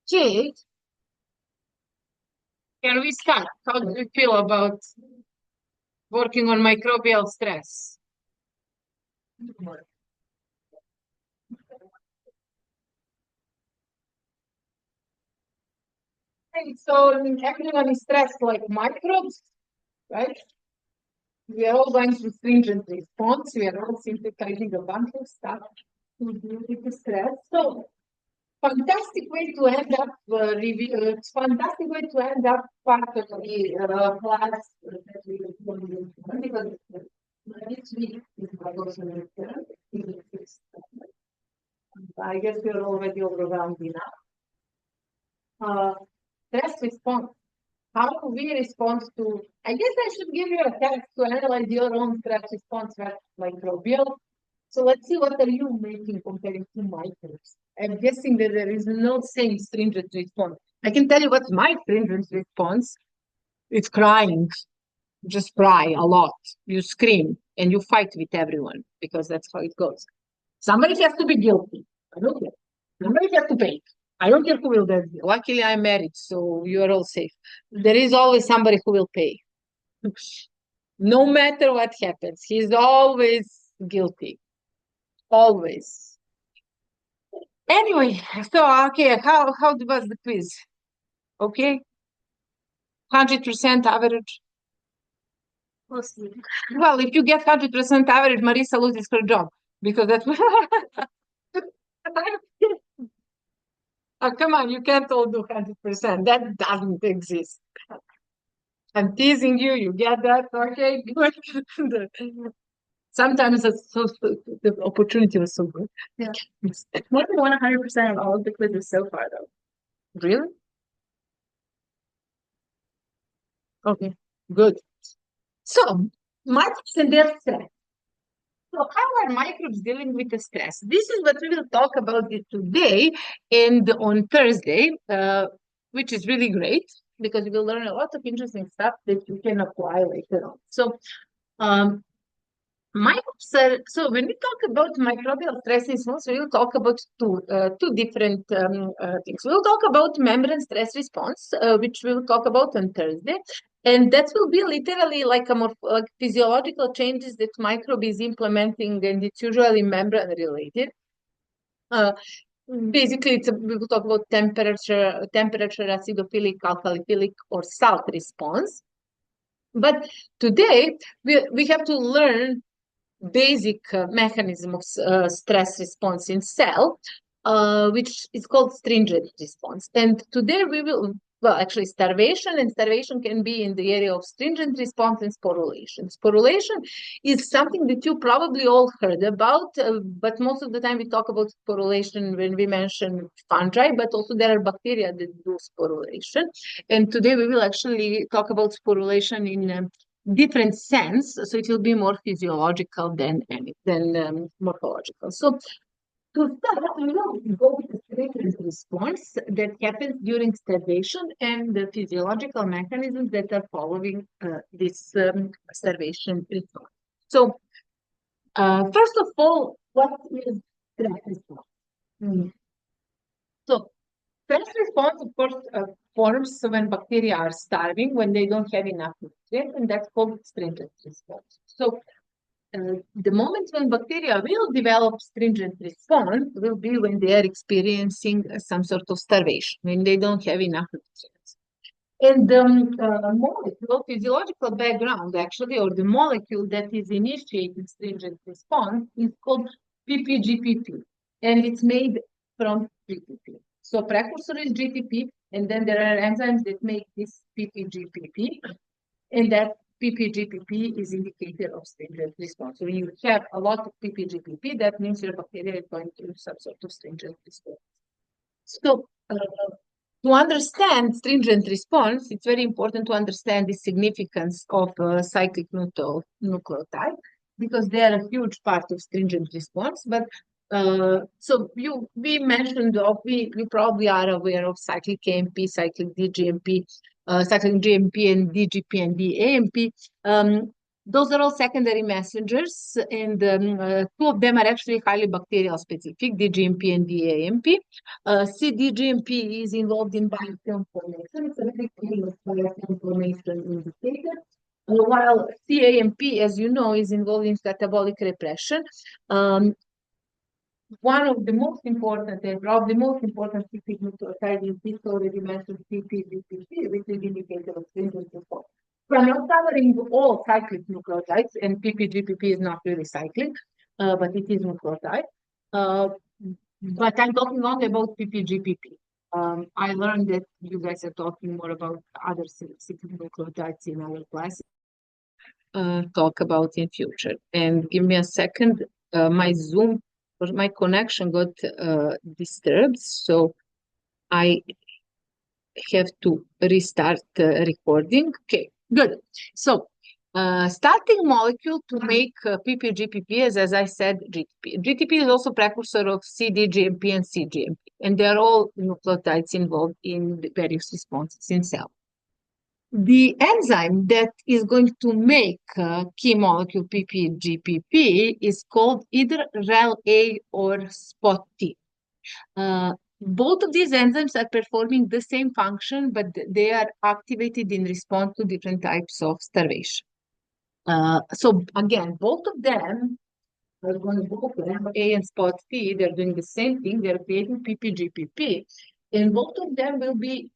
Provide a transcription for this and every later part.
Kate, can we start? How do you feel about working on microbial stress? Okay, so everyone is stressed like microbes, right? We are all going through stringent response. We are all synthesizing a bunch of stuff to deal with the stress. So fantastic way to end up review. It's fantastic way to end up part of the class that we will do because next week is also I guess we're already overwhelmed enough. Stress response. How do we respond to? I guess I should give you a test to analyze your own stress response with microbial. So let's see what are you making comparing to microbes. I'm guessing that there is no same stringent response. I can tell you what's my stringent response. It's crying. Just cry a lot. You scream and you fight with everyone because that's how it goes. Somebody has to be guilty. I don't care. Somebody has to pay. I don't care who will do it. Luckily, I'm married, so you are all safe. There is always somebody who will pay. No matter what happens, he's always guilty. Always. Anyway, so okay, how was the quiz? Okay, 100% average. We'll see. Well, if you get 100% average, Marisa loses her job because that's oh, come on, you can't all do 100%. That doesn't exist. I'm teasing you. You get that? Okay, good. Sometimes the opportunity was so good. Yeah. What if 100% of all of the quizzes so far, though? Really? Okay, good. So, microbes and their stress. So, how are microbes dealing with the stress? This is what we will talk about it today and on Thursday, which is really great because we will learn a lot of interesting stuff that you can apply later on. So, um, microbes are, so when we talk about microbial stress response, we will talk about two different things. We'll talk about membrane stress response, which we'll talk about on Thursday. And that will be literally like a more like physiological changes that microbe is implementing, and it's usually membrane related. Uh, Basically, we will talk about temperature, acidophilic, alkalophilic, or salt response. But today we have to learn basic mechanism of stress response in cell, which is called stringent response. And today we will, well, actually starvation, and starvation can be in the area of stringent response and sporulation. Sporulation is something that you probably all heard about, but most of the time we talk about sporulation when we mention fungi, but also there are bacteria that do sporulation. And today we will actually talk about sporulation in different sense, so it will be more physiological than morphological. So to start, we will go with the stringent response that happens during starvation and the physiological mechanisms that are following this starvation response. So first of all, what is stress response? So stress response, of course, forms when bacteria are starving, when they don't have enough nutrients, and that's called stringent response. So the moment when bacteria will develop stringent response will be when they are experiencing some sort of starvation, when they don't have enough nutrients. And the molecule, physiological background actually, or the molecule that is initiating stringent response is called PPGPP, and it's made from GTP. So precursor is GTP, and then there are enzymes that make this PPGPP, and that PPGPP is indicator of stringent response. So when you have a lot of PPGPP, that means your bacteria is going through some sort of stringent response. So to understand stringent response, it's very important to understand the significance of cyclic nucleotide because they are a huge part of stringent response. But so we mentioned we probably are aware of cyclic AMP, cyclic DGMP, cyclic GMP and DGP and DAMP. Those are all secondary messengers, and two of them are actually highly bacterial specific, DGMP and DAMP. CDGMP is involved in biofilm formation. It's a big famous biofilm formation indicator. While CAMP, as you know, is involved in catabolic repression. One of the most important, and probably the most important lipid nucleotide is this already mentioned PPGPP, which is indicator of stringent response. So I'm not covering all cyclic nucleotides, and PPGPP is not really cyclic, but it is nucleotide. But I'm talking only about PPGPP. I learned that you guys are talking more about other cyclic nucleotides in our class. Talk about in future. And give me a second. My Zoom or my connection got disturbed, so I have to restart recording. Okay, good. So, starting molecule to make PPGPP is, as I said, GTP. GTP is also precursor of CDGMP and CGMP, and they are all nucleotides involved in the various responses in cell. The enzyme that is going to make key molecule PPGPP is called either REL-A or SPOT-T. Both of these enzymes are performing the same function, but they are activated in response to different types of starvation. So again, both of them are going to both REL-A and SPOT-T. They're doing the same thing. They're creating PPGPP, and both of them will be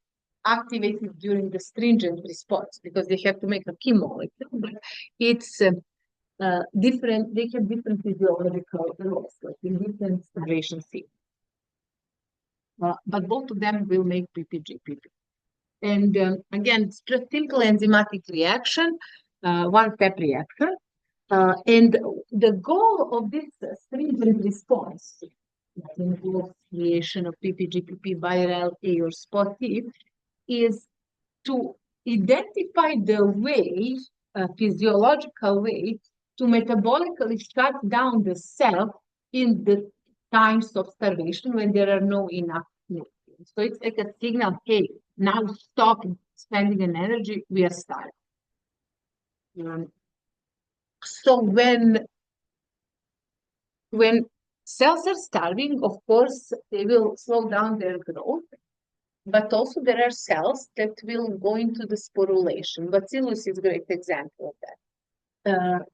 activated during the stringent response because they have to make a key molecule, but it's different. They have different physiological roles, like in different starvation fields. But both of them will make PPGPP. And again, it's just simple enzymatic reaction, one-step reaction. And the goal of this stringent response, that involves creation of PPGPP by REL-A or SPOT-T, is to identify the way, a physiological way, to metabolically shut down the cell in the times of starvation when there are no enough nutrients. So it's like a signal, hey, now stop spending an energy, we are starving. So when cells are starving, of course, they will slow down their growth. But also there are cells that will go into the sporulation. Bacillus is a great example of that.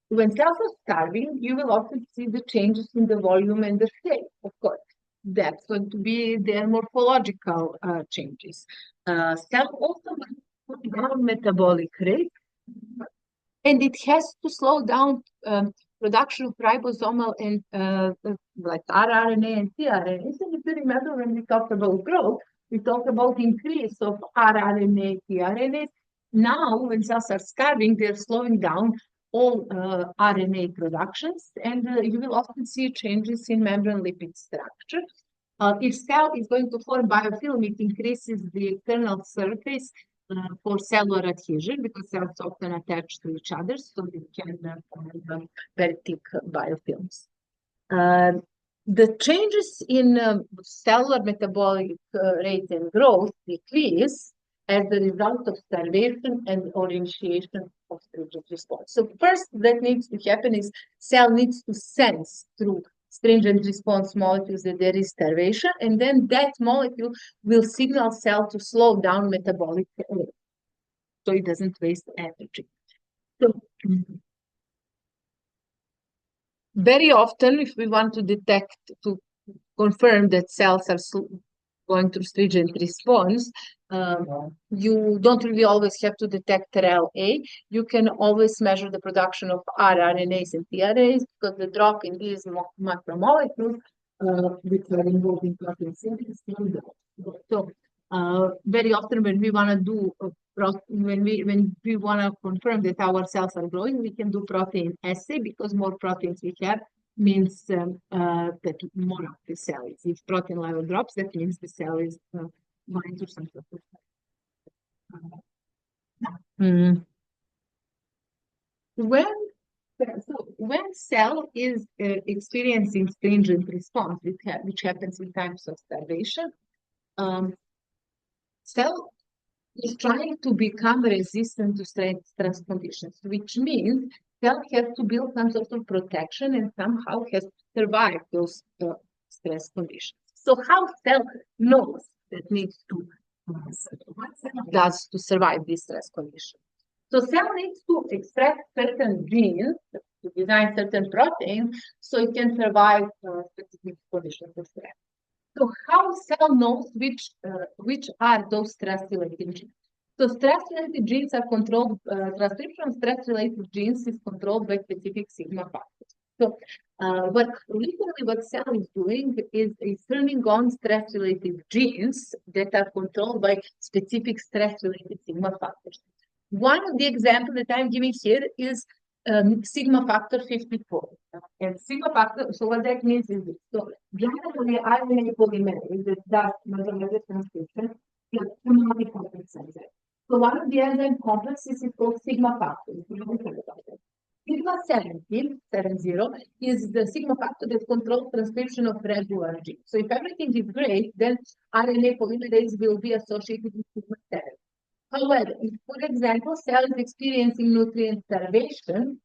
When cells are starving, you will often see the changes in the volume and the shape, of course. That's going to be their morphological changes. Cell also slow down metabolic rate, and it has to slow down production of ribosomal and like rRNA and tRNA. So if you remember when we talked about growth, we talked about increase of rRNA, tRNA. Now, when cells are starving, they're slowing down all RNA productions, and you will often see changes in membrane lipid structure. If cell is going to form biofilm, it increases the external surface for cellular adhesion because cells often attach to each other, so they can form very thick biofilms. The changes in cellular metabolic rate and growth decrease as a result of starvation and or initiation of stringent response. So first that needs to happen is cell needs to sense through stringent response molecules that there is starvation, and then that molecule will signal cell to slow down metabolic rate, so it doesn't waste energy. So very often, if we want to detect, to confirm that cells are going through stringent response, you don't really always have to detect REL-A. You can always measure the production of rRNAs and tRNAs because the drop in these macromolecules, which are involved in protein synthesis, so very often when we want to do when we want to confirm that our cells are growing, we can do protein assay because more proteins we have means that more of the cell is. If protein level drops, that means the cell is going through some sort of when cell is experiencing stringent response, which happens in times of starvation, cell is trying to become resistant to stress conditions, which means cell has to build some sort of protection and somehow has to survive those stress conditions. So how cell knows that needs to what cell does to survive this stress condition? So cell needs to express certain genes to design certain proteins so it can survive specific conditions of stress. So how cell knows which are those stress-related genes? So stress-related genes are controlled, transcription of stress-related genes is controlled by specific sigma factors. So what cell is doing is turning on stress-related genes that are controlled by specific stress-related sigma factors. One of the examples that I'm giving here is sigma factor 54. And sigma factor, so what that means is this. So generally, RNA polymerase that does metabolic transcription is a multi-complex enzyme. So one of the enzyme complexes is called sigma factor. Sigma 70 is the sigma factor that controls transcription of regular genes. So if everything is great, then RNA polymerase will be associated with sigma 7. However, if, for example, cell is experiencing nutrient starvation,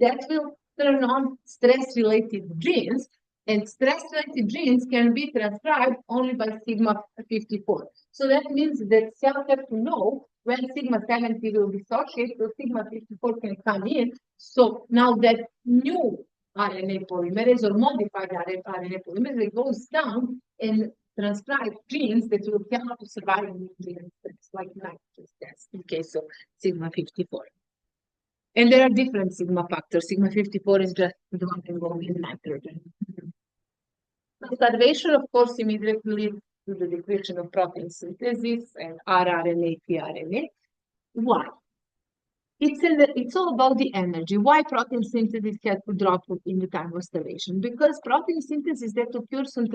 that will turn on stress-related genes, and stress-related genes can be transcribed only by sigma 54. So that means that cells have to know when sigma 70 will be associated, so sigma 54 can come in. So now that new RNA polymerase or modified RNA polymerase goes down and transcribe genes that will help to survive in nutrient stress, like nitrogen stress in case of sigma 54. And there are different sigma factors. Sigma 54 is just the one involved in nitrogen. So starvation, of course, immediately leads to the depletion of protein synthesis and rRNA, tRNA. Why? It's all about the energy. Why protein synthesis has to drop in the time of starvation? Because protein synthesis that occurs on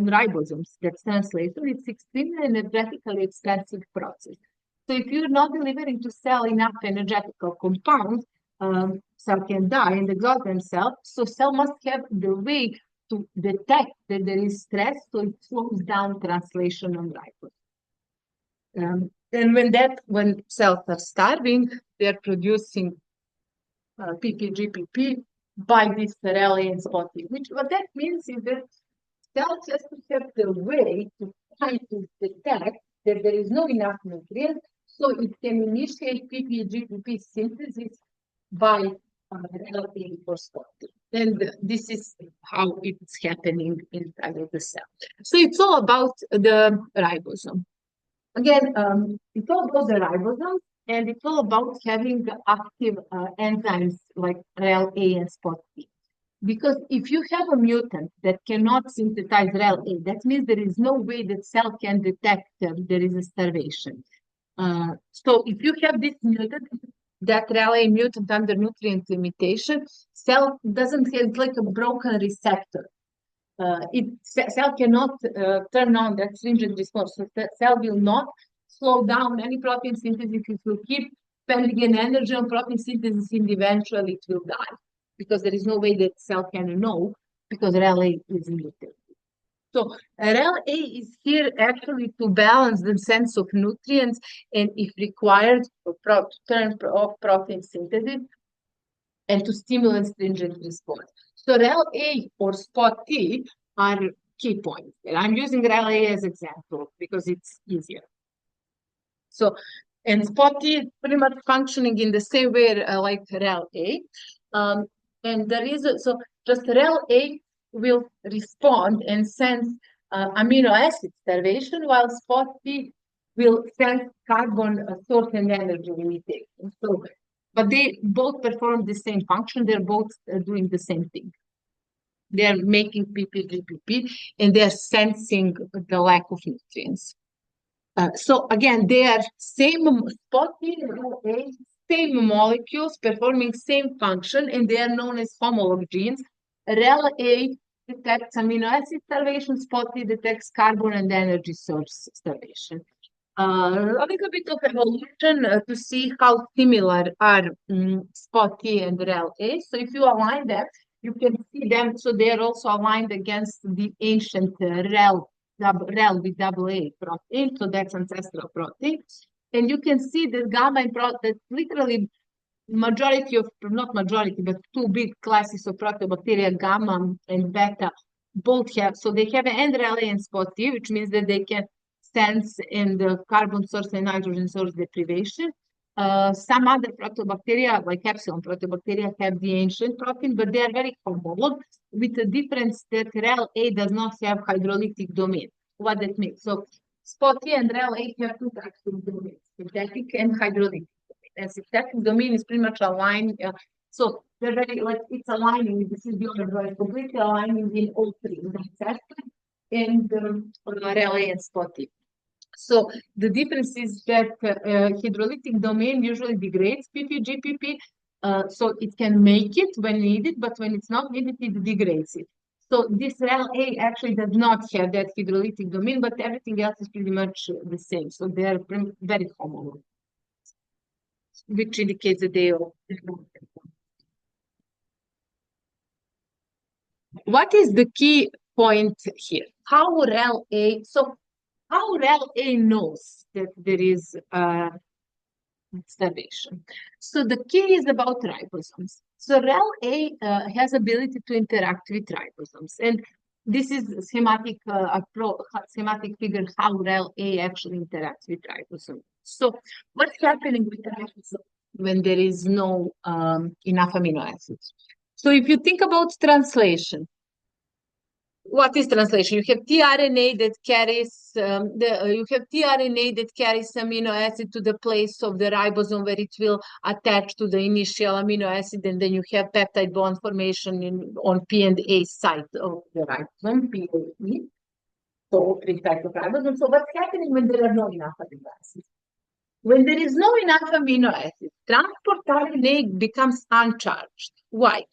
ribosomes, that's translation, it's extremely energetically expensive process. So if you're not delivering to cell enough energetical compounds, cell can die and exhaust themselves. So cell must have the way to detect that there is stress, so it slows down translation on ribosome. And when cells are starving, they're producing PPGPP by this RLA and spotty. What that means is that cells has to have the way to try to detect that there is not enough nutrients, so it can initiate PPGPP synthesis by RLA or spotty. And this is how it's happening inside of the cell. So it's all about the ribosome. Again, it's all about the ribosomes, and it's all about having active enzymes like REL-A and SPOT-T. Because if you have a mutant that cannot synthesize REL-A, that means there is no way that cell can detect there is a starvation. So if you have this mutant, that REL-A mutant under nutrient limitation, cell doesn't have, it's like a broken receptor. Cell cannot turn on that stringent response. So the cell will not slow down any protein synthesis. It will keep spending an energy on protein synthesis, and eventually it will die because there is no way that cell can know because RLA is muted. So RLA is here actually to balance the sense of nutrients and, if required, to turn off protein synthesis and to stimulate stringent response. So REL-A or SPOT-T are key points. And I'm using REL-A as example because it's easier. So, and SPOT-T is pretty much functioning in the same way like REL-A. And the reason, so just REL-A will respond and sense amino acid starvation, while SPOT-T will sense carbon source and energy limitation. So, but they both perform the same function. They're both doing the same thing. They're making PPGPP and they're sensing the lack of nutrients. So again, they are same SPOT-T and RLA, same molecules performing same function, and they are known as homolog genes. RLA detects amino acid starvation, SPOT-T detects carbon and energy source starvation. A little bit of evolution to see how similar are SPOT-T and REL-A. So if you align them, you can see them. So they are also aligned against the ancient REL rel with double A protein, so that's ancestral protein. And you can see that gamma and that literally majority of, not majority, but two big classes of proteobacteria, gamma and beta, both have, so they have an NRLA and spot T, which means that they can sense in the carbon source and nitrogen source deprivation. Some other proteobacteria, like epsilon proteobacteria, have the ancient protein, but they are very homolog, with the difference that REL-A does not have hydrolytic domain. What that means? So spot T and REL-A have two types of domains, synthetic and hydrolytic. And synthetic domain is pretty much aligned. So they're very, like, it's aligning. This is the order, right? Completely aligning in all three, the synthetic and REL-A and spot T. So the difference is that hydrolytic domain usually degrades PP-GPP, so it can make it when needed, but when it's not needed, it degrades it. So this REL-A actually does not have that hydrolytic domain, but everything else is pretty much the same. So they are very homologous, which indicates that they are. What is the key point here? How REL-A, so how REL-A knows that there is starvation. So the key is about ribosomes. So REL-A has ability to interact with ribosomes, and this is a schematic figure how REL-A actually interacts with ribosomes. So what's happening with ribosome when there is no enough amino acids? So if you think about translation, what is translation? You have tRNA that carries amino acid to the place of the ribosome where it will attach to the initial amino acid, and then you have peptide bond formation on P and A site of the ribosome, P and E. So all three types of ribosomes. So what's happening when there are not enough amino acids? When there is no enough amino acids, transport RNA becomes uncharged. Why?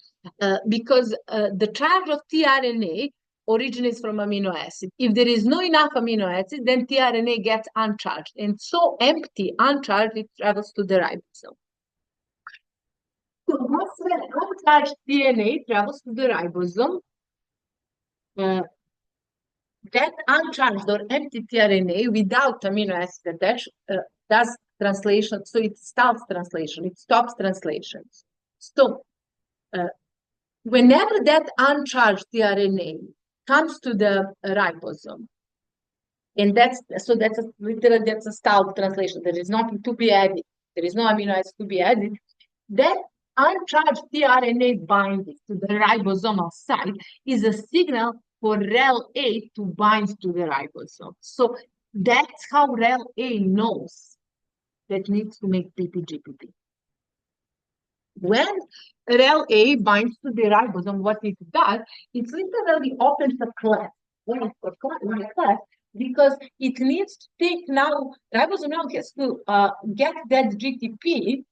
Because the charge of tRNA originates from amino acid. If there is no enough amino acid, then tRNA gets uncharged. And so empty, uncharged, it travels to the ribosome. So once when uncharged DNA travels to the ribosome, that uncharged or empty tRNA without amino acid attached does translation. So it stops translation. It stops translation. So whenever that uncharged tRNA comes to the ribosome, and that's literally that's a stalled translation. There is nothing to be added. There is no amino acid to be added. That uncharged tRNA binding to the ribosomal site is a signal for REL-A to bind to the ribosome. So that's how REL-A knows that needs to make PPGPP. When REL-A binds to the ribosome, what it does, it literally opens a cleft. Why a cleft? Because it needs to take now, ribosome now has to get that GTP,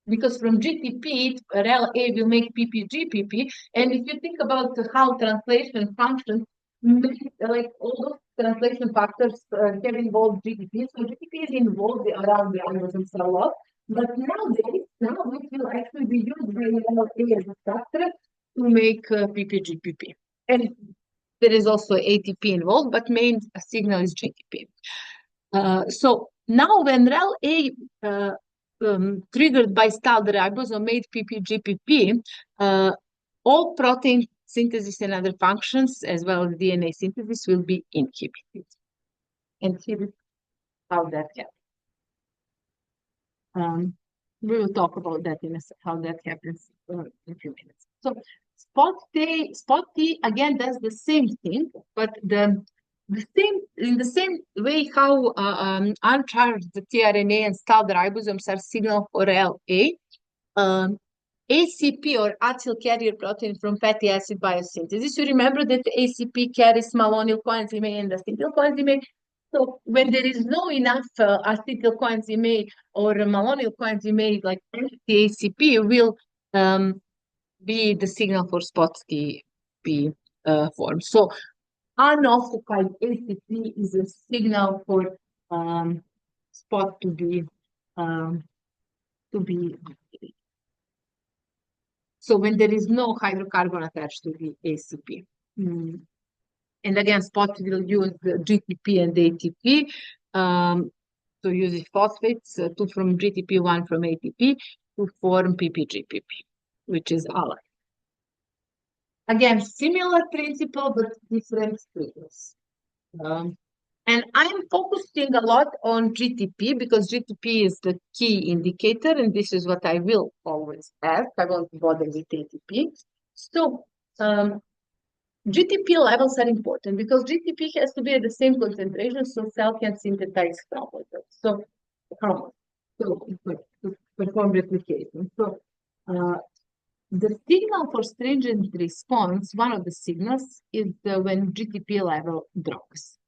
because from GTP, REL-A will make PPGPP. And if you think about how translation functions, like all those translation factors have involved GTP. So GTP is involved around the ribosomes a lot. But nowadays, now it will actually be used by REL-A as a factor to make PPGPP. And there is also ATP involved, but main signal is GTP. So now when REL-A triggered by stalled ribosome made PPGPP, all protein synthesis and other functions, as well as DNA synthesis, will be inhibited. And here is how that happens. We will talk about that in how that happens in a few minutes. So spot T again does the same thing, but in the same way how uncharged the tRNA and stalled ribosomes are signal for REL-A. ACP or acyl carrier protein from fatty acid biosynthesis. You remember that the ACP carries malonyl coenzyme A and acetyl coenzyme A. So when there is no enough acetyl coenzyme A or malonyl coenzyme A, like the ACP will be the signal for spot T form. So unoccupied ACP is a signal for spot to be activated. So when there is no hydrocarbon attached to the ACP. And again, Spot will use the GTP and ATP. So uses phosphates, two from GTP, one from ATP to form PPGPP, which is our. Again, similar principle, but different triggers. And I'm focusing a lot on GTP because GTP is the key indicator, and this is what I will always have. I won't bother with ATP. So GTP levels are important because GTP has to be at the same concentration so cell can synthesize chromosomes. So hormones. So to perform replication. So the signal for stringent response, one of the signals, is when GTP level drops.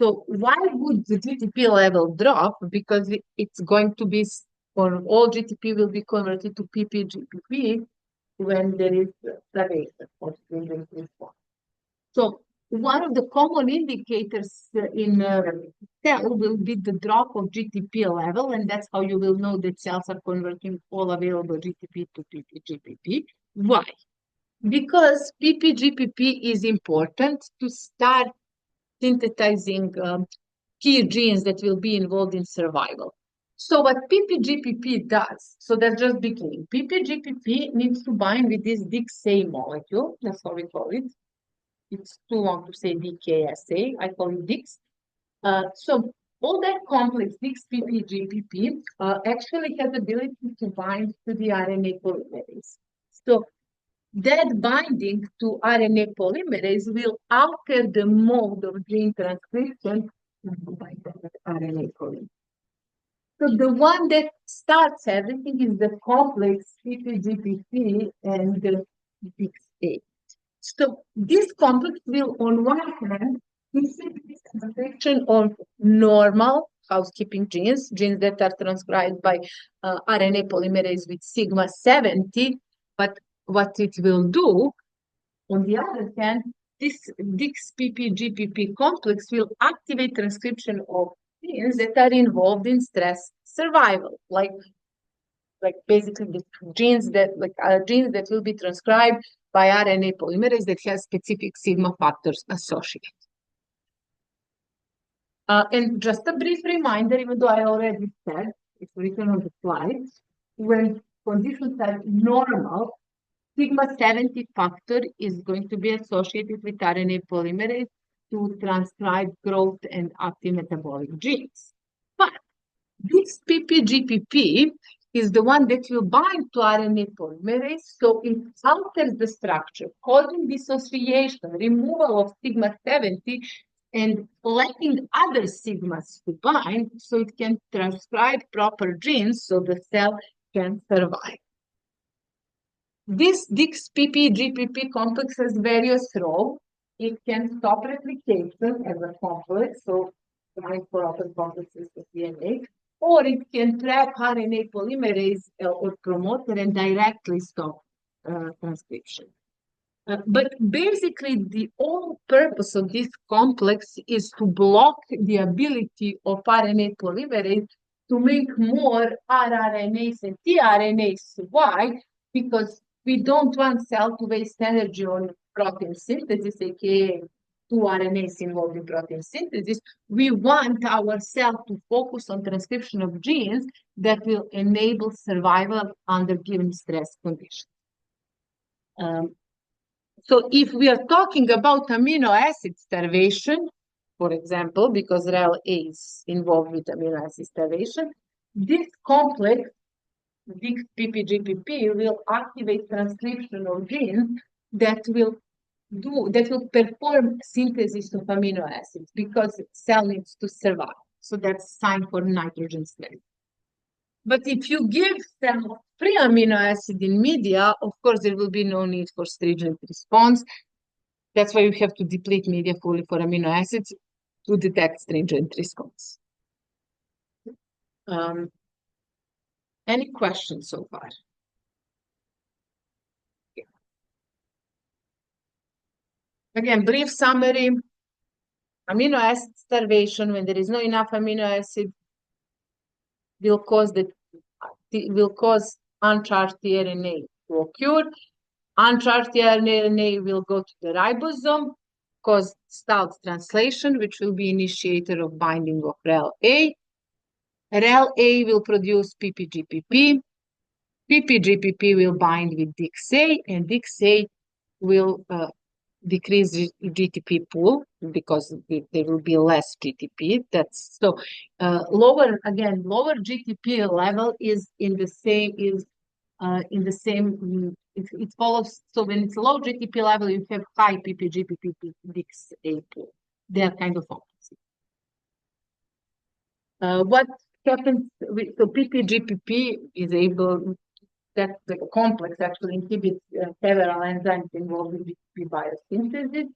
So why would the GTP level drop? Because it's going to be, or all GTP will be converted to PPGPP when there is starvation or stringent response. So one of the common indicators in cell will be the drop of GTP level, and that's how you will know that cells are converting all available GTP to PPGPP. Why? Because PPGPP is important to start synthesizing key genes that will be involved in survival. So what PPGPP does, so that's just beginning. PPGPP needs to bind with this DIGSA molecule, that's how we call it. It's too long to say DKSA, I call it DIGS. So all that complex DIGS PPGPP actually has the ability to bind to the RNA polymerase. So that binding to RNA polymerase will alter the mode of gene transcription by that RNA polymerase. So the one that starts everything is the complex PPGPP and the DIGSA. So this complex will, on one hand, increase the concentration of normal housekeeping genes, genes that are transcribed by RNA polymerase with sigma 70, but what it will do, on the other hand, this DIGS-PP-GPP complex will activate transcription of genes that are involved in stress survival, like basically the genes that will be transcribed by RNA polymerase that has specific sigma factors associated. And just a brief reminder, even though I already said, it's written on the slide, when conditions are normal, sigma 70 factor is going to be associated with RNA polymerase to transcribe growth and active metabolic genes. But this PPGPP is the one that will bind to RNA polymerase, so it alters the structure, causing dissociation, removal of sigma 70, and letting other sigmas to bind so it can transcribe proper genes so the cell can survive. This DIGS-PP-GPP complex has various roles. It can stop replication as a complex, so bind for other complexes of DNA, or it can trap RNA polymerase or promoter and directly stop transcription. But basically, the whole purpose of this complex is to block the ability of RNA polymerase to make more rRNAs and tRNAs. Why? Because we don't want cell to waste energy on protein synthesis, aka two RNAs involved in protein synthesis. We want our cell to focus on transcription of genes that will enable survival under given stress conditions. So if we are talking about amino acid starvation, for example, because REL is involved with amino acid starvation, this complex, DIGS-PP-GPP, will activate transcription of genes that will perform synthesis of amino acids because cell needs to survive. So that's sign for nitrogen stress. But if you give them free amino acid in media, of course, there will be no need for stringent response. That's why we have to deplete media fully for amino acids to detect stringent response. Any questions so far? Yeah. Again, brief summary. Amino acid starvation, when there is not enough amino acid, will cause uncharged tRNA to occur. Uncharged tRNA will go to the ribosome. cause stalled translation, which will be initiator of binding of REL-A. REL-A will produce PPGPP. PPGPP will bind with DIX-A, and DIX-A will decrease GTP pool because there will be less GTP. That's so lower GTP level is in the same it follows. So when it's low GTP level, you have high PPGPP DIX-A pool. They are kind of opposite. What happens with so PPGPP is able that the complex actually inhibits several enzymes involved in GTP biosynthesis.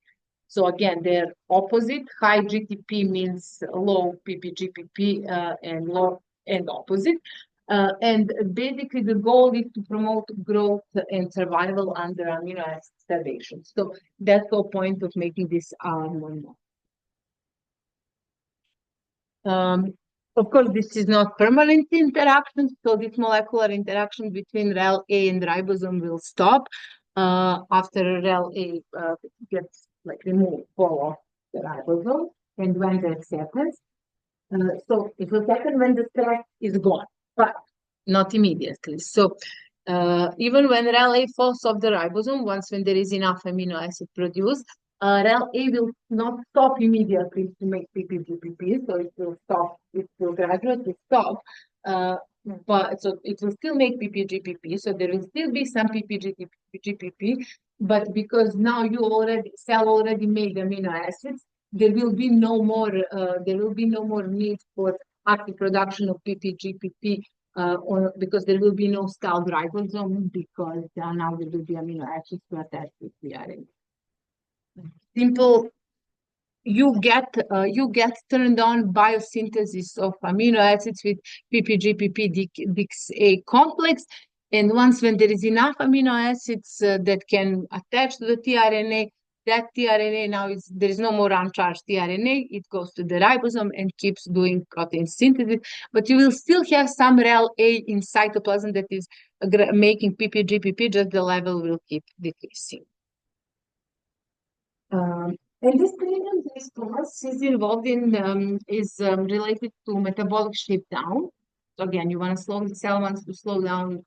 So again, they're opposite. High GTP means low PPGPP and opposite. And basically, the goal is to promote growth and survival under amino acid starvation. So that's the point of making this molecule. Of course, this is not permanent interaction, so this molecular interaction between REL-A and ribosome will stop after REL-A gets removed off the ribosome, and when that happens. So it will happen when the stress is gone, but not immediately. So even when REL-A falls off the ribosome, when there is enough amino acid produced, REL-A will not stop immediately to make PPGPP, so it will stop, it will gradually stop, but so it will still make PPGPP, so there will still be some PPGPP, but because now cell already made amino acids, there will be no more need for active production of PPGPP because there will be no stalled ribosome because now there will be amino acids to attach with the RNA. Simple, you get turned on biosynthesis of amino acids with PPGPP DIX-A complex, and when there is enough amino acids that can attach to the tRNA, that tRNA now there is no more uncharged tRNA, it goes to the ribosome and keeps doing protein synthesis, but you will still have some REL-A in cytoplasm that is making PPGPP, just the level will keep decreasing. And this stringent response is involved in related to metabolic shakedown. So again, you want to the cell wants to slow down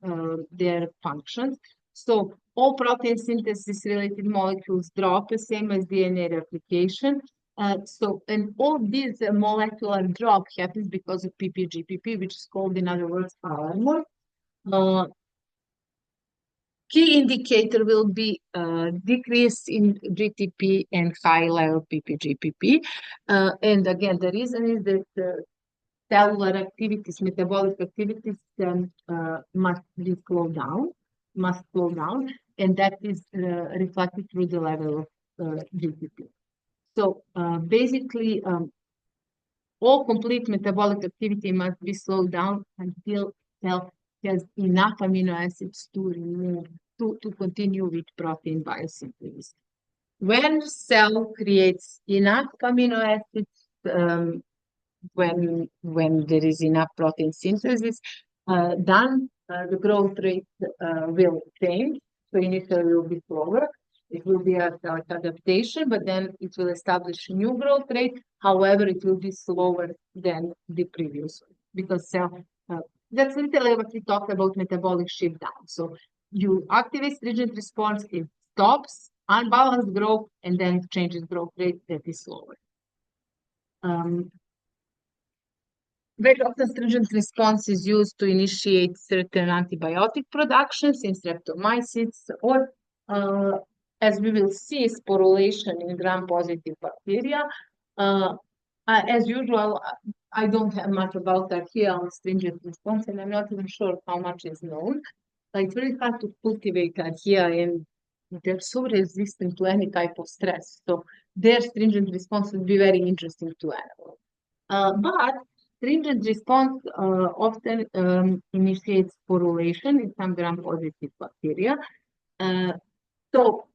their functions. So all protein synthesis related molecules drop, the same as DNA replication. And all these molecular drop happens because of PPGPP, which is called, in other words, armor. Key indicator will be decrease in GTP and high level PPGPP. And again, the reason is that cellular activities, metabolic activities must slow down, and that is reflected through the level of GTP. So basically, all complete metabolic activity must be slowed down until cell has enough amino acids to continue with protein biosynthesis. When cell creates enough amino acids, when there is enough protein synthesis, then the growth rate will change. So initially will be slower. It will be an adaptation, but then it will establish a new growth rate. However, it will be slower than the previous one because cell. That's literally what we talked about metabolic shift down. So you activate stringent response, it stops unbalanced growth, and then changes growth rate that is slower. Very often stringent response is used to initiate certain antibiotic productions in streptomyces or as we will see, sporulation in gram-positive bacteria. As usual, I don't have much about that here on stringent response, and I'm not even sure how much is known. It's very hard to cultivate archaea, and they're so resistant to any type of stress. So their stringent response would be very interesting to animals. But stringent response often initiates sporulation in some gram-positive bacteria. So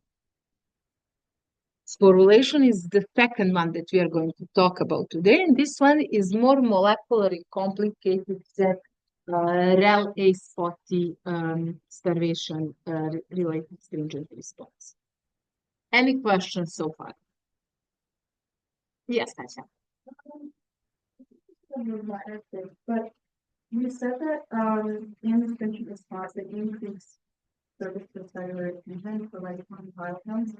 sporulation is the second one that we are going to talk about today, and this one is more molecularly complicated than REL-A spotty starvation related stringent response. Any questions so far? Yes, Tasha. But you said that in the stringent response, that you increase service to cellular adhesion for like biofilms.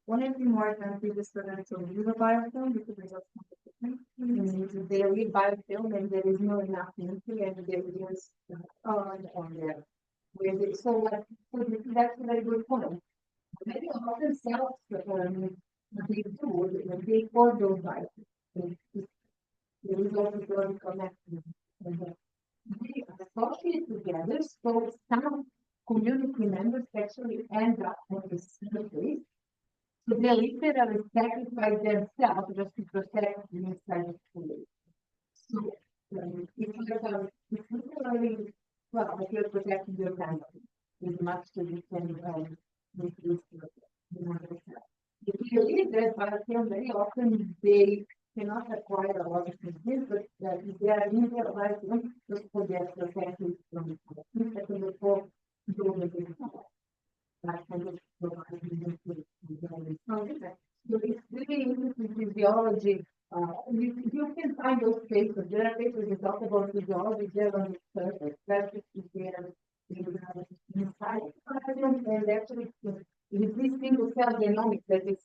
One of the more advantageous for them to leave a biofilm because there's less competition. They read biofilm and there is no enough nutrient and there is on there. So that's a very good point. Many often cells they do when they pour those biofilms. The result is very connected. They associate together, so some community members actually end up on the same place. So they literally sacrifice themselves just to protect the inside of the place. So it's literally, well, if you're protecting your family as much as you can reduce the number of cells. If you leave that biofilm, very often they cannot acquire a lot of nutrients, but if they are in their biofilm, just for their protection from the whole so it's really interesting physiology. You can find those papers. There are papers that talk about physiology there on the surface. That's just there inside. And actually, with this single cell genomics that is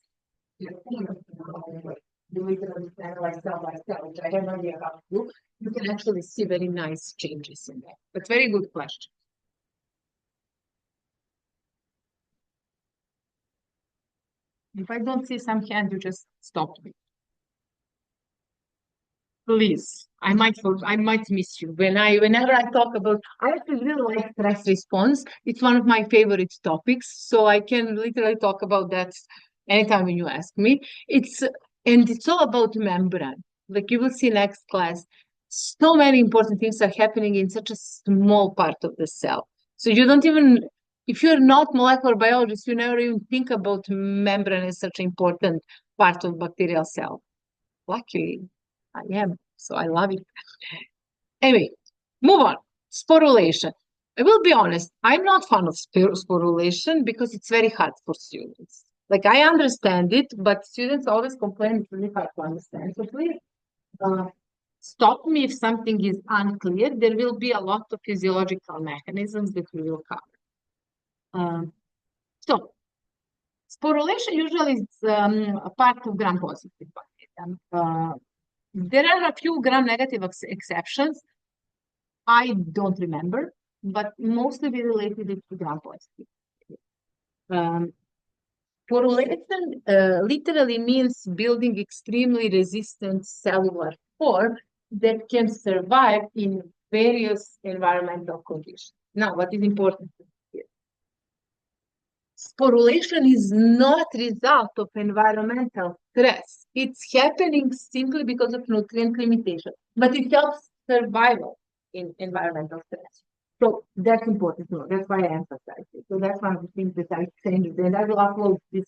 do it analyze cell by cell, which I have no idea how to do, you can actually see very nice changes in that. But very good question. If I don't see some hand, you just stop me. Please, I might miss you. Whenever I talk about, I actually really like stress response. It's one of my favorite topics, so I can literally talk about that anytime when you ask me. It's all about membrane. Like you will see next class, so many important things are happening in such a small part of the cell. So you don't even, if you're not molecular biologist, you never even think about membrane as such an important part of bacterial cell. Luckily, I am, so I love it. Anyway, move on. Sporulation. I will be honest, I'm not fond of sporulation because it's very hard for students. Like I understand it, but students always complain it's really hard to understand. So please uh, stop me if something is unclear. There will be a lot of physiological mechanisms that we will cover. So sporulation usually is a part of gram-positive bacteria. There are a few gram-negative exceptions. I don't remember, but mostly we related it to gram-positive. Sporulation literally means building extremely resistant cellular core that can survive in various environmental conditions. Now, what is important here? Sporulation is not result of environmental stress. It's happening simply because of nutrient limitation, but it helps survival in environmental stress. So that's important to know. That's why I emphasize it. So that's one of the things that I changed, and I will upload this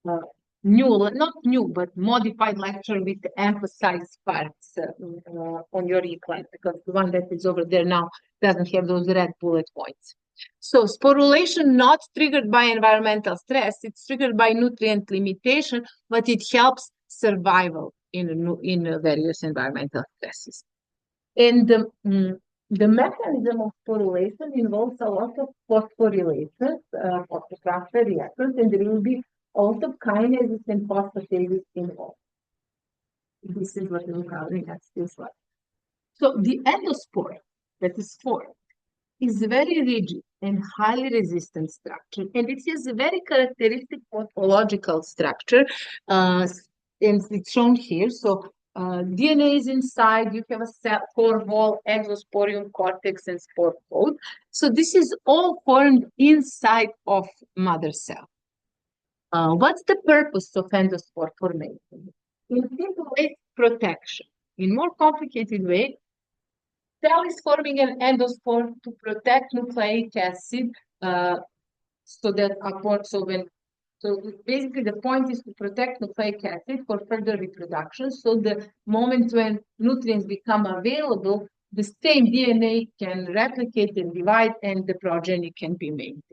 uh, not new, but modified lecture with the emphasized parts on your e-class because the one that is over there now doesn't have those red bullet points. So sporulation not triggered by environmental stress, it's triggered by nutrient limitation, but it helps survival in various environmental stresses. And the mechanism of sporulation involves a lot of phosphorylations, phosphotransfer reactions, and there will be also kinases and phosphatases involved. This is what we're covering next slide. So the endospore that is formed is very rigid and highly resistant structure, and it has a very characteristic morphological structure, and it's shown here. So DNA is inside, you have a cell, core wall, exosporium, cortex, and spore coat. So this is all formed inside of mother cell. What's the purpose of endospore formation? In simple way, protection. In more complicated way, cell is forming an endospore to protect nucleic acid so basically the point is to protect nucleic acid for further reproduction. So the moment when nutrients become available, the same DNA can replicate and divide and the progeny can be maintained.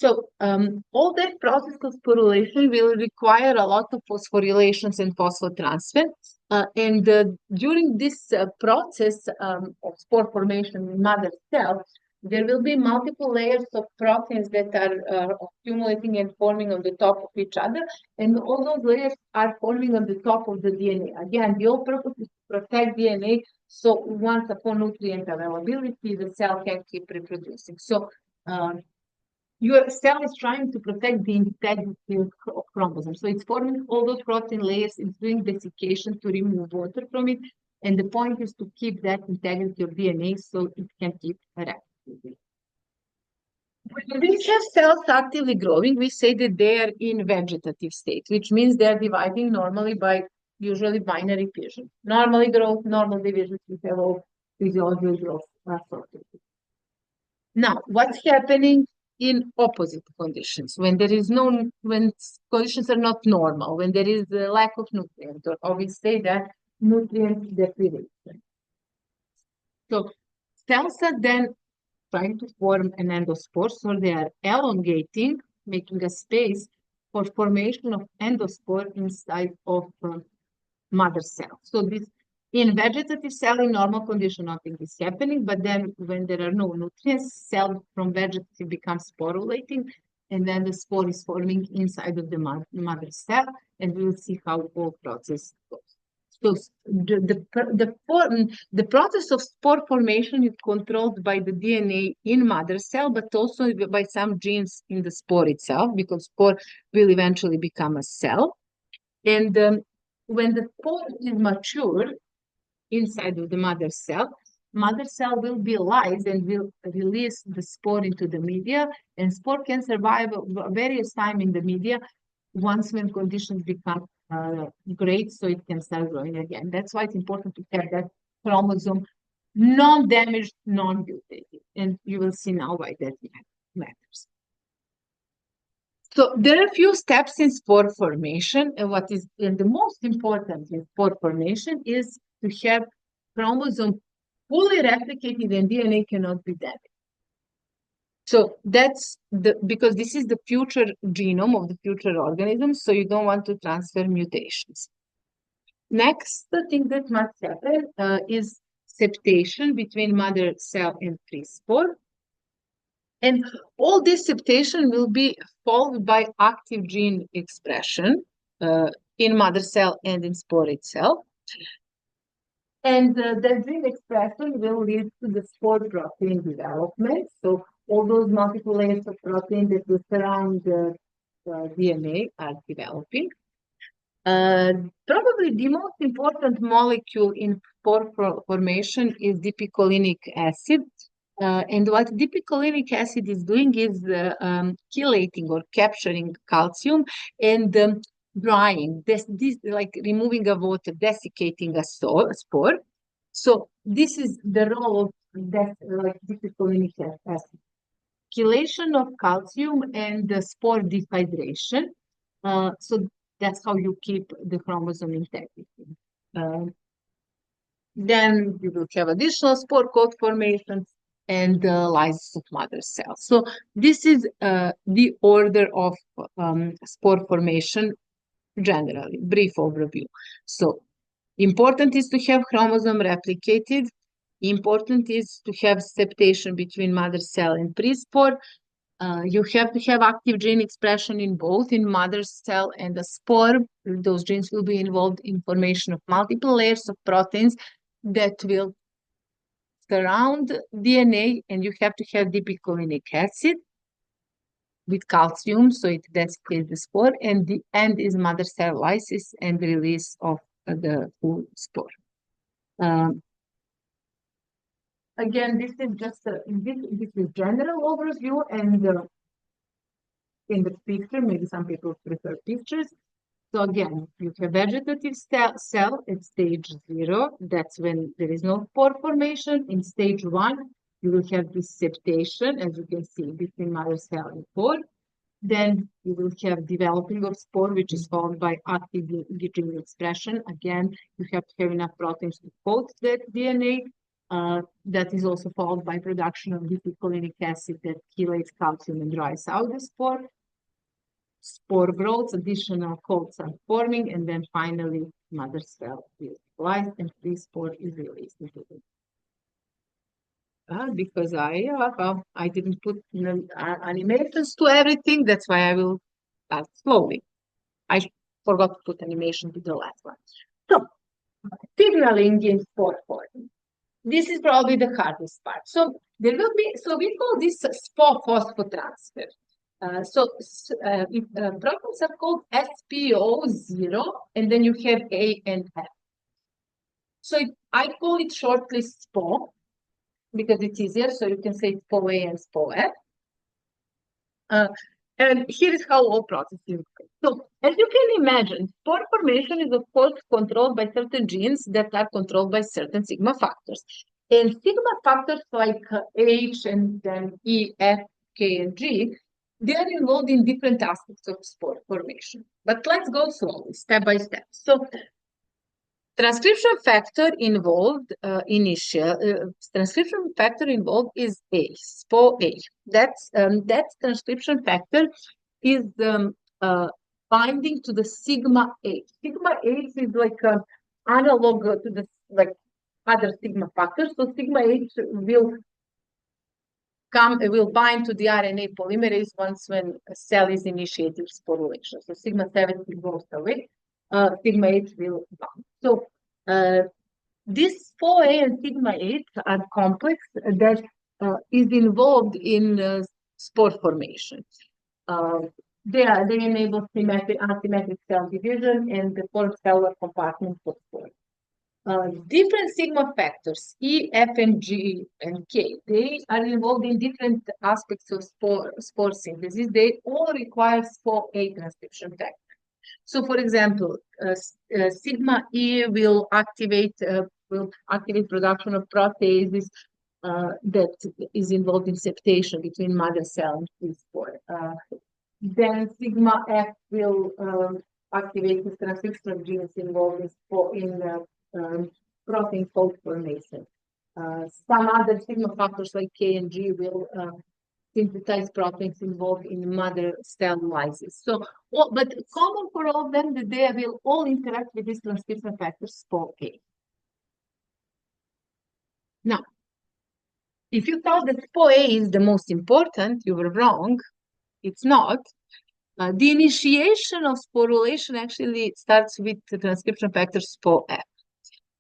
So all that process of sporulation will require a lot of phosphorylations and phosphotransfer. And during this process of spore formation in mother cell, there will be multiple layers of proteins that are accumulating and forming on the top of each other. And all those layers are forming on the top of the DNA. Again, the whole purpose is to protect DNA. So once upon nutrient availability, the cell can keep reproducing. So your cell is trying to protect the integrity of chromosomes. So it's forming all those protein layers, it's doing desiccation to remove water from it. And the point is to keep that integrity of DNA so it can keep reactive. When we have cells actively growing, we say that they are in vegetative state, which means they're dividing normally by usually binary fission. Normally growth, normal division, we have all physiological growth sorted. Now, what's happening in opposite conditions when there is when conditions are not normal, when there is a lack of nutrients, or we say that nutrient deprivation. So cells are then trying to form an endospore, so they are elongating, making a space for formation of endospore inside of mother cell. So this in vegetative cell in normal condition, nothing is happening, but then when there are no nutrients, cell from vegetative becomes sporulating, and then the spore is forming inside of the mother cell, and we will see how the whole process goes. So the process of spore formation is controlled by the DNA in mother cell, but also by some genes in the spore itself, because spore will eventually become a cell. And when the spore is mature inside of the mother cell will be lyse and will release the spore into the media, and spore can survive various time in the media once when conditions become great, so it can start growing again. That's why it's important to have that chromosome non-damaged, non-mutated, and you will see now why that matters. So there are a few steps in spore formation, and the most important in spore formation is to have chromosome fully replicated and DNA cannot be damaged. So that's because this is the future genome of the future organism, so you don't want to transfer mutations. Next, the thing that must happen is septation between mother cell and pre-spore. And all this septation will be followed by active gene expression in mother cell and in spore itself. And the gene expression will lead to the spore protein development. So all those multiple layers of protein that will surround the DNA are developing. Probably the most important molecule in spore formation is dipicolinic acid. And what dipicolinic acid is doing is chelating or capturing calcium and drying, this like removing a water, desiccating a spore. So this is the role of that, like dipicolinic acid. Chelation of calcium and the spore dehydration. So that's how you keep the chromosome integrity. Then you will have additional spore coat formations and the lysis of mother cells. So this is the order of spore formation generally, brief overview. So important is to have chromosome replicated. Important is to have septation between mother cell and pre-spore. You have to have active gene expression in both in mother cell and the spore. Those genes will be involved in formation of multiple layers of proteins that will surround DNA, and you have to have dipicolinic acid with calcium, so it desiccates the spore, and the end is mother cell lysis and release of the full spore. Again, this is just this is general overview, and in the picture, maybe some people prefer pictures. So again, you have vegetative cell at stage 0. That's when there is no spore formation. In stage 1, you will have this septation, as you can see, between mother cell and spore. Then you will have developing of spore, which is followed by active gene expression. Again, you have to have enough proteins to coat that DNA. that is also followed by production of butyrylcholic acid that chelates calcium and dries out the spore. Spore growth, additional coats are forming, and then finally mother cell is fertilized and free spore is released into the because I didn't put animations to everything. That's why I will start slowly. I forgot to put animation to the last one. So signaling in spore forming. This is probably the hardest part. So there will be, so we call this spore phosphotransfer. Proteins are called SPO0, and then you have A and F. So I call it shortly SPO because it's easier. So you can say SPO-A and SPO-F. And here is how all processes work. So as you can imagine, spore formation is of course controlled by certain genes that are controlled by certain sigma factors. And sigma factors like H and then E, F, K, and G, they are involved in different aspects of spore formation. But let's go slowly, step by step. So transcription factor involved transcription factor involved is A, SPO-A. That transcription factor is binding to the sigma H. Sigma H is like an analog to the like other sigma factors. So sigma H will bind to the RNA polymerase once when a cell is initiated sporulation. So sigma 70 goes away, sigma 8 will bind. So this 4A and sigma 8 are complex that is involved in spore formation. They enable asymmetric cell division and the four cellular compartments of spore. Different sigma factors, E, F, and G, and K, they are involved in different aspects of spore synthesis. They all require SPO-A transcription factor. So, for example, sigma E will activate production of proteases that is involved in septation between mother cell and free spore. Then sigma F will activate the transcription of genes involved in protein fold formation. Some other sigma factors like K and G will synthesize proteins involved in mother cell lysis. So, but common for all of them that they will all interact with this transcription factor SPO-A. Now, if you thought that SPO-A is the most important, you were wrong. It's not. The initiation of sporulation actually starts with the transcription factor SPO-F.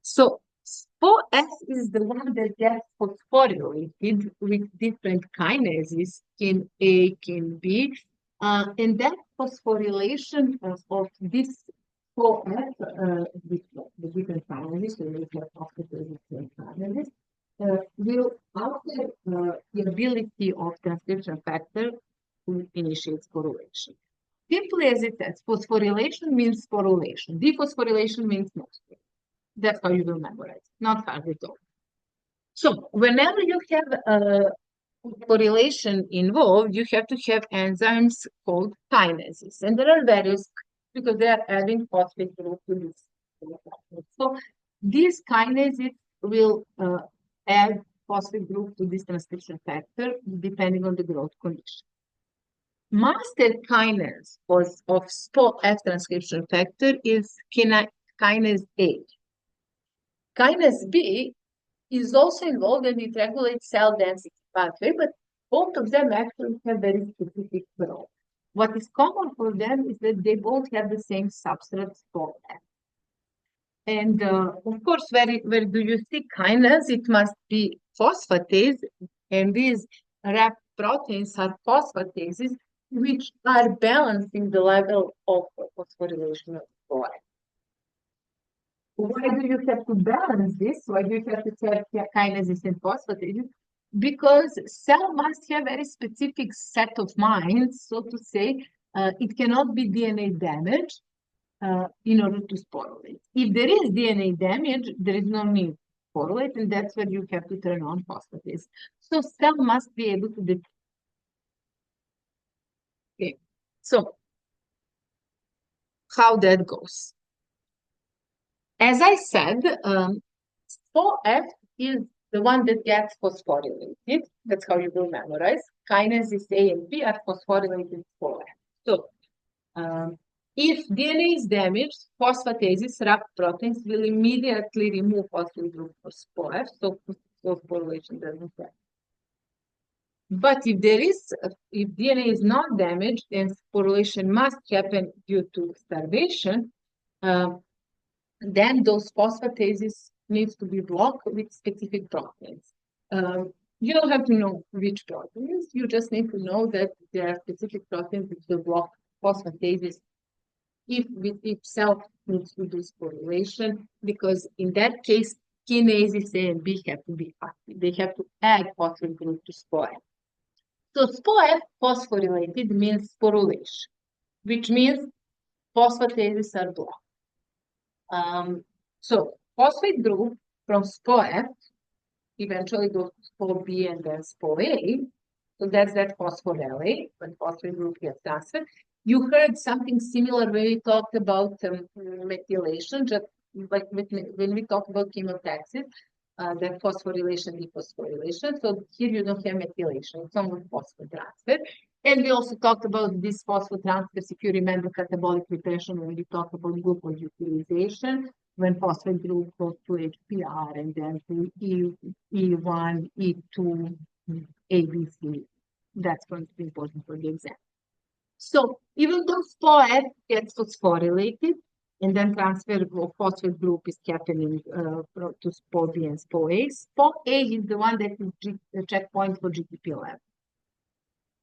So SPO-F is the one that gets phosphorylated with different kinases, kin A, kin B, and that phosphorylation of this SPO-F with the different kinases, so we have phosphorylated different kinases, will alter the ability of transcription factor to initiate sporulation. Simply as it says, phosphorylation means sporulation. Dephosphorylation means no sporulation. That's how you will memorize, not hard at all. So whenever you have phosphorylation involved, you have to have enzymes called kinases. And there are various, because they are adding phosphate group to this. So these kinases will add phosphate group to this transcription factor depending on the growth condition. Master kinase of SPO-F transcription factor is kinase A. Kinase B is also involved and it regulates cell density pathway, but both of them actually have very specific role. What is common for them is that they both have the same substrate SPO-F. And of course, where do you see kinase? It must be phosphatase, and these RAP proteins are phosphatases, which are balancing the level of phosphorylation of SPO-F. Why do you have to balance this? Why do you have to have kinases and phosphatases? Because cell must have a very specific set of minds, so to say. It cannot be DNA damage in order to sporulate. If there is DNA damage, there is no need to sporulate, and that's where you have to turn on phosphatase. So cell must be able to detect. Okay, so how that goes? As I said, SPO-F is the one that gets phosphorylated. That's how you will memorize. Kinases A and B are phosphorylated for F. So if DNA is damaged, phosphatases, wrap proteins, will immediately remove phosphoryl group for SPOF, so phosphorylation doesn't happen. But if DNA is not damaged, then phosphorylation must happen due to starvation. Then those phosphatases needs to be blocked with specific proteins. You don't have to know which proteins. You just need to know that there are specific proteins which will block phosphatases if with itself needs to do phosphorylation, because in that case, kinases A and B have to be active. They have to add phosphoryl group to SPOF. So SPOF phosphorylated means phosphorylation, which means phosphatases are blocked. So phosphate group from SPOF eventually goes to SPO-B and then SPO-A. So that's that phosphorylate when phosphate group gets transferred. You heard something similar when we talked about methylation, just like when we talked about chemotaxis, that phosphorylation, dephosphorylation. So here you don't have methylation, it's only phosphotransfer. And we also talked about this phosphotransfers, if you remember catabolic retention, when we talked about glucose utilization, when phosphate group goes to HPR and then to E1, E2, ABC. That's going to be important for the exam. So even though SPOF gets phosphorylated and then transfer of phosphate group is happening to SPO-B and SPO-A, SPO-A is the one that is the checkpoint for GTP level.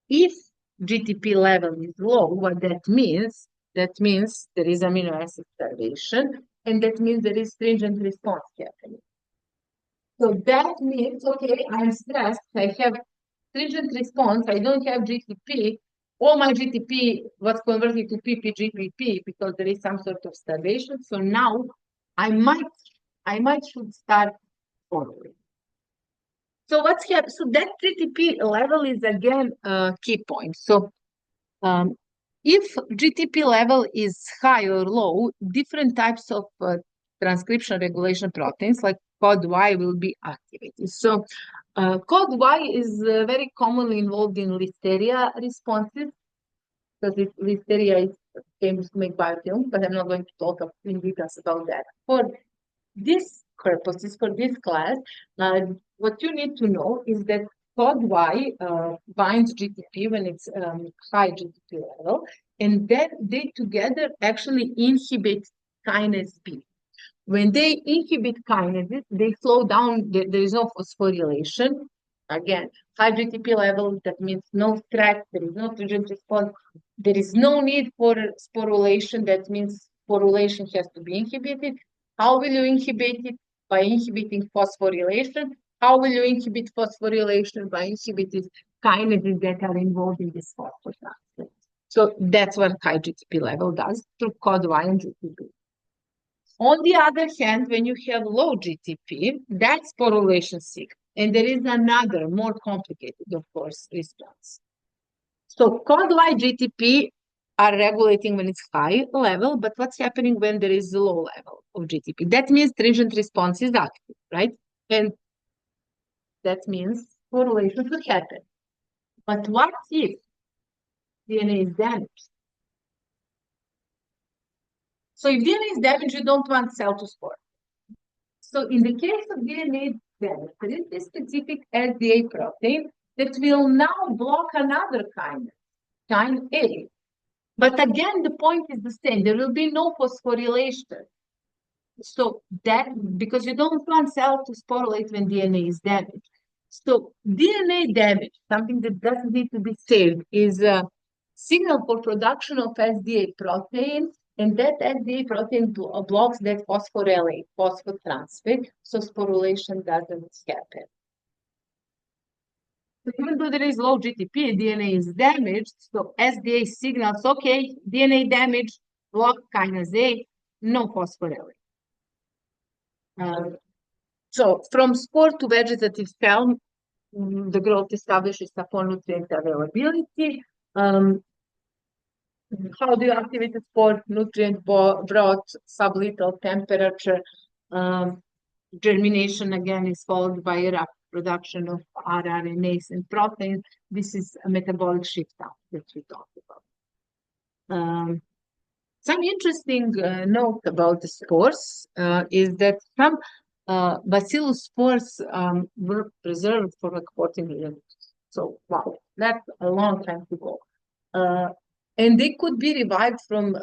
If GTP level is low, what that means there is amino acid starvation, and that means there is stringent response happening. So that means, okay, I'm stressed, I have stringent response, I don't have GTP, all my GTP was converted to PPGPP because there is some sort of starvation. So now I might should start following. So what's happening? So that GTP level is again a key point. So if GTP level is high or low, different types of transcription regulation proteins like COD-Y will be activated. So COD-Y is very commonly involved in listeria responses, because listeria is famous to make biofilm, but I'm not going to talk in details about that. For this purposes, for this class, what you need to know is that COD-Y binds GTP when it's high GTP level, and then they together actually inhibit kinase B. When they inhibit kinases, they slow down, there is no phosphorylation. Again, high GTP level, that means no stress, there is no stringent response, there is no need for sporulation, that means sporulation has to be inhibited. How will you inhibit it? By inhibiting phosphorylation. How will you inhibit phosphorylation? By inhibiting kinases that are involved in this phosphotransfer. So that's what high GTP level does through COD-Y and GTP. On the other hand, when you have low GTP, that's sporulation signal. And there is another more complicated, of course, response. So COD-Y GTP are regulating when it's high level, but what's happening when there is a low level of GTP? That means stringent response is active, right? And that means sporulation should happen. But what if DNA is damaged? So if DNA is damaged, you don't want cell to spore. So in the case of DNA damage, there is a specific SDA protein that will now block another kind A. But again, the point is the same. There will be no phosphorylation. So that, because you don't want cell to sporulate when DNA is damaged. So DNA damage, something that doesn't need to be saved, is a signal for production of SDA protein, and that SDA protein blocks that phosphorylate, phosphotransfer, so sporulation doesn't happen. So even though there is low GTP, DNA is damaged, so SDA signals, okay, DNA damage, block kinase A, no phosphorylate. So from spore to vegetative cell, the growth establishes upon nutrient availability. How do you activate the spore? Nutrient broth, sublethal temperature. Germination again is followed by a rapid production of rRNAs and proteins. This is a metabolic shift up that we talked about. Some interesting note about the spores is that some bacillus spores were preserved for like 40 million years. So wow, that's a long time to go. And they could be revived from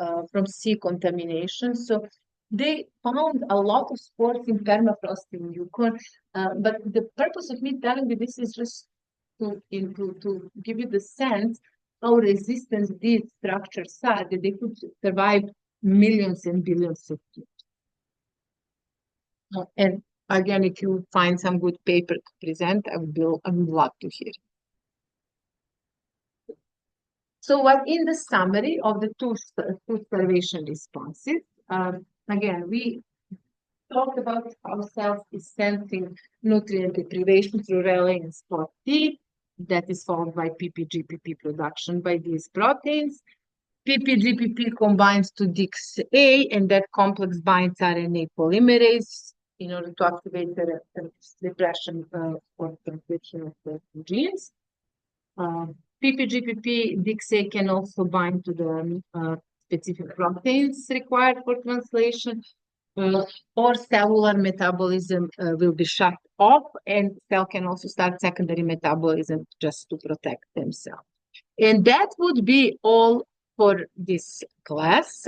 sea contamination. So they found a lot of spores in permafrost in Yukon. But the purpose of me telling you this is just to give you the sense how resistant these structures are, that they could survive millions and billions of years. And again, if you find some good paper to present, I would love to hear. So what in the summary of the two starvation responses, again, we talked about how cells is sensing nutrient deprivation through rally and spot T, that is followed by PPGPP production by these proteins. PPGPP combines to DIXA, and that complex binds RNA polymerase in order to activate the repression or transcription of the genes. PPGPP DIXA can also bind to the specific proteins required for translation, or cellular metabolism will be shut off, and cell can also start secondary metabolism just to protect themselves. And that would be all for this class.